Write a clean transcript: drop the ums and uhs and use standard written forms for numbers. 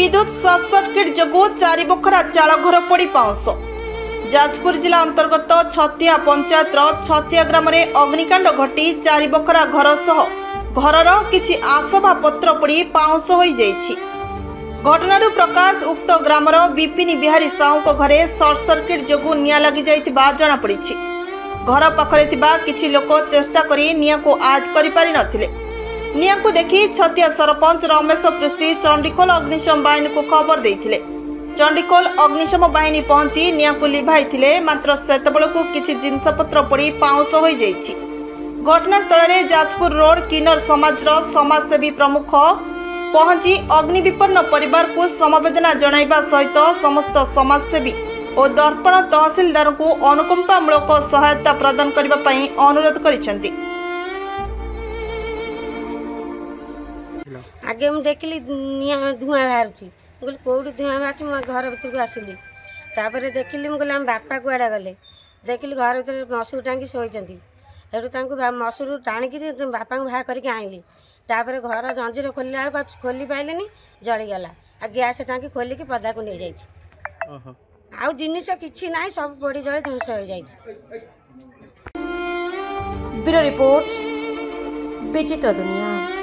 विद्युत short circuit जगू चारि बखरा चाल घर पड़ी पाउंस। जाजपुर जिला अंतर्गत छतिया पंचायत छतिया ग्राम में अग्निकांड घटी चारि बखरा घर सह घरर किछि आसबाबपत्र पड़ी पाउंस हो जाइछि। घटनारू प्रकाश उक्त ग्रामर विपिन बिहारी साहू घरे सर्ट सर्किट जगू निया लगी जाइतिबा जଣା पड़िछि। घर पाखरे थिबा किछि लोक चेष्टा करी निया को आयत्त करि पारि नथिले। निया को देखि छतिया सरपंच रमेश पृष्टि चंडीखोल अग्निशम बाहिनी को खबर देइथिले। चंडीखोल अग्निशम बाहिनी पहुंची निया को लिभाइथिले, मात्र सेतबेलकु किछि जिनसपत्र पड़ी पाउंस हो जाइछि। घटनास्थल में जाजपुर रोड किन्नर समाजर समाजसेवी प्रमुख पहुंची अग्नि विपन्न परिवार को समवेदना जणाइबा सहित समस्त समाजसेवी और दर्पण तहसीलदार को अनुकंपामूलक सहायता प्रदान करबा पई अनुरोध करिसेंती। आगे मुझे देखिली धुआं बाहर बोले कौटी धुआं बाहर मैं घर भर को आसली तापर देखिली मुझे आम बापा कुआड़े गले देखिली घर भर मसूर टाँगी शोचती सेठू मसूर टाणिकी बापा को बाहर करके आइली तापर घर जंजीर खोलला बेलू खोली पाइलेनी जलीगला आ गैस टाँगी खोलिकी पदा को नहीं जाइए आउ जिनिस किछि नाही सब पोड़ी जले ध्वंस हो जाइए। ब्यूरो रिपोर्ट विचित्र दुनिया।